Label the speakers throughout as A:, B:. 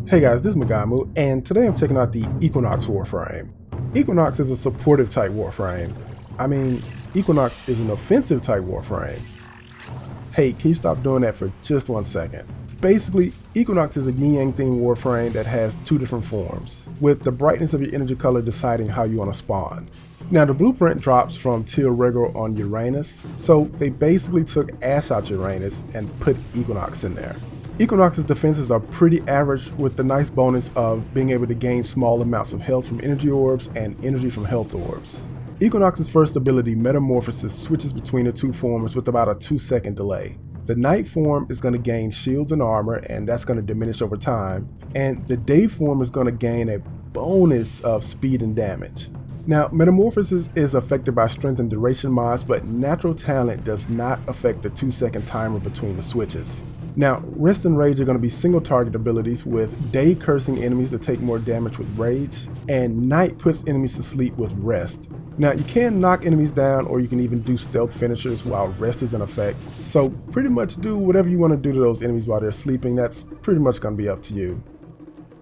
A: Hey guys, this is Mogamu, and today I'm checking out the Equinox Warframe. Equinox is a supportive type Warframe. I mean, Equinox is an offensive type Warframe. Hey, can you stop doing that for just 1 second? Basically, Equinox is a yin-yang themed Warframe that has two different forms, with the brightness of your energy color deciding how you want to spawn. Now the blueprint drops from Teal Regor on Uranus, so they basically took Ash out Uranus and put Equinox in there. Equinox's defenses are pretty average, with the nice bonus of being able to gain small amounts of health from energy orbs and energy from health orbs. Equinox's first ability, Metamorphosis, switches between the two forms with about a 2-second delay. The night form is going to gain shields and armor, and that's going to diminish over time, and the day form is going to gain a bonus of speed and damage. Now, Metamorphosis is affected by strength and duration mods, but natural talent does not affect the 2-second timer between the switches. Now, Rest and Rage are going to be single target abilities, with Day cursing enemies to take more damage with Rage, and Night puts enemies to sleep with Rest. Now, you can knock enemies down, or you can even do stealth finishers while Rest is in effect, so pretty much do whatever you want to do to those enemies while they're sleeping. That's pretty much going to be up to you.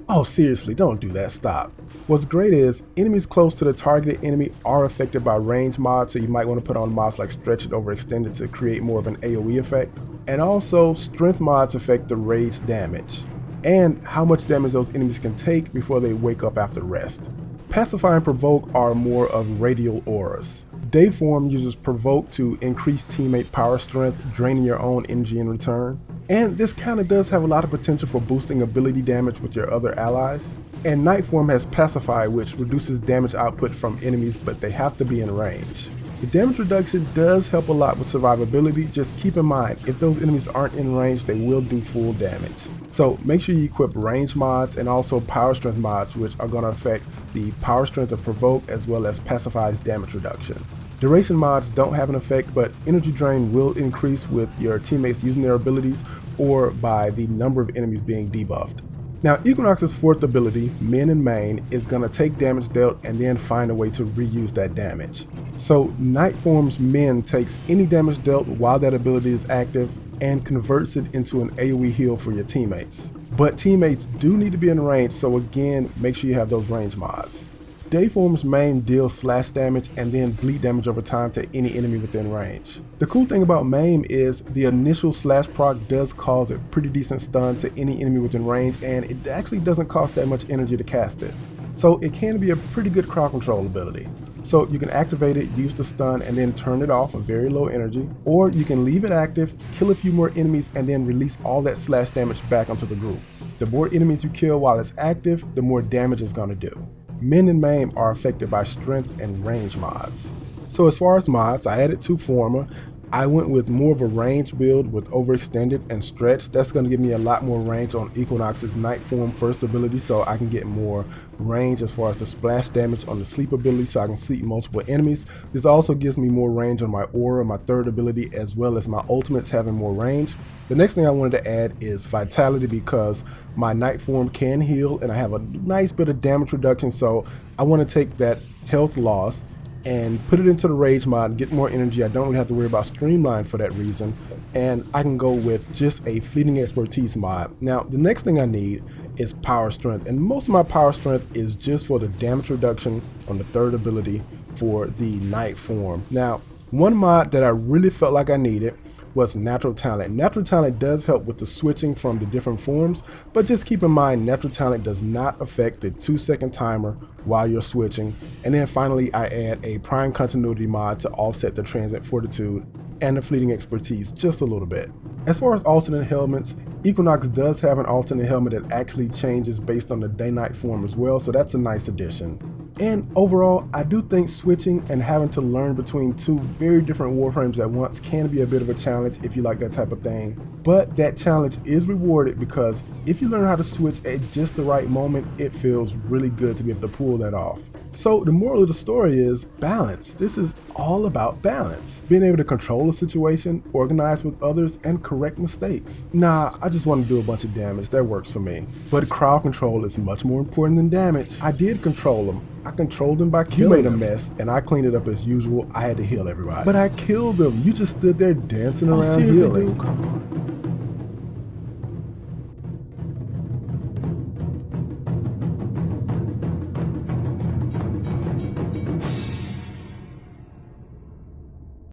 A: Oh, seriously, don't do that, stop. What's great is, enemies close to the targeted enemy are affected by range mods, so you might want to put on mods like Stretch It Overextended to create more of an AoE effect. And also, strength mods affect the rage damage, and how much damage those enemies can take before they wake up after rest. Pacify and Provoke are more of radial auras. Day form uses Provoke to increase teammate power strength, draining your own energy in return. And this kinda does have a lot of potential for boosting ability damage with your other allies. And Night form has Pacify, which reduces damage output from enemies, but they have to be in range. The damage reduction does help a lot with survivability. Just keep in mind, if those enemies aren't in range, they will do full damage. So make sure you equip range mods and also power strength mods, which are going to affect the power strength of Provoke as well as Pacify's damage reduction. Duration mods don't have an effect, but energy drain will increase with your teammates using their abilities or by the number of enemies being debuffed. Now, Equinox's fourth ability, Min and Maim, is going to take damage dealt and then find a way to reuse that damage. So Night form's Min takes any damage dealt while that ability is active and converts it into an AoE heal for your teammates. But teammates do need to be in range, so again, make sure you have those range mods. Day form's Maim deals slash damage and then bleed damage over time to any enemy within range. The cool thing about Maim is the initial slash proc does cause a pretty decent stun to any enemy within range, and it actually doesn't cost that much energy to cast it. So it can be a pretty good crowd control ability. So you can activate it, use the stun, and then turn it off at very low energy, or you can leave it active, kill a few more enemies, and then release all that slash damage back onto the group. The more enemies you kill while it's active, the more damage it's going to do. Min and Maim are affected by strength and range mods. So as far as mods, I added 2 Former. I went with more of a range build with Overextended and Stretch. That's going to give me a lot more range on Equinox's Night form first ability, so I can get more range as far as the splash damage on the sleep ability, so I can sleep multiple enemies. This also gives me more range on my aura, my third ability, as well as my ultimates having more range. The next thing I wanted to add is Vitality, because my Night form can heal and I have a nice bit of damage reduction, so I want to take that health loss and put it into the rage mod and get more energy. I don't really have to worry about streamline for that reason, and I can go with just a fleeting expertise mod. Now the next thing I need is power strength, and most of my power strength is just for the damage reduction on the third ability for the Night form. Now, one mod that I really felt like I needed was Natural Talent. Natural Talent does help with the switching from the different forms, but just keep in mind Natural Talent does not affect the 2-second timer while you're switching. And then finally, I add a Prime Continuity mod to offset the Transient Fortitude and the Fleeting Expertise just a little bit. As far as alternate helmets, Equinox does have an alternate helmet that actually changes based on the day-night form as well, so that's a nice addition. And overall, I do think switching and having to learn between 2 very different Warframes at once can be a bit of a challenge if you like that type of thing. But that challenge is rewarded, because if you learn how to switch at just the right moment, it feels really good to be able to pull that off. So the moral of the story is balance. This is all about balance. Being able to control a situation, organize with others, and correct mistakes. Nah, I just want to do a bunch of damage. That works for me. But crowd control is much more important than damage. I did control them. I controlled them by killing them. You made a mess, and I cleaned it up as usual. I had to heal everybody. But I killed them. You just stood there dancing around
B: seriously,
A: healing.
B: dude, come on.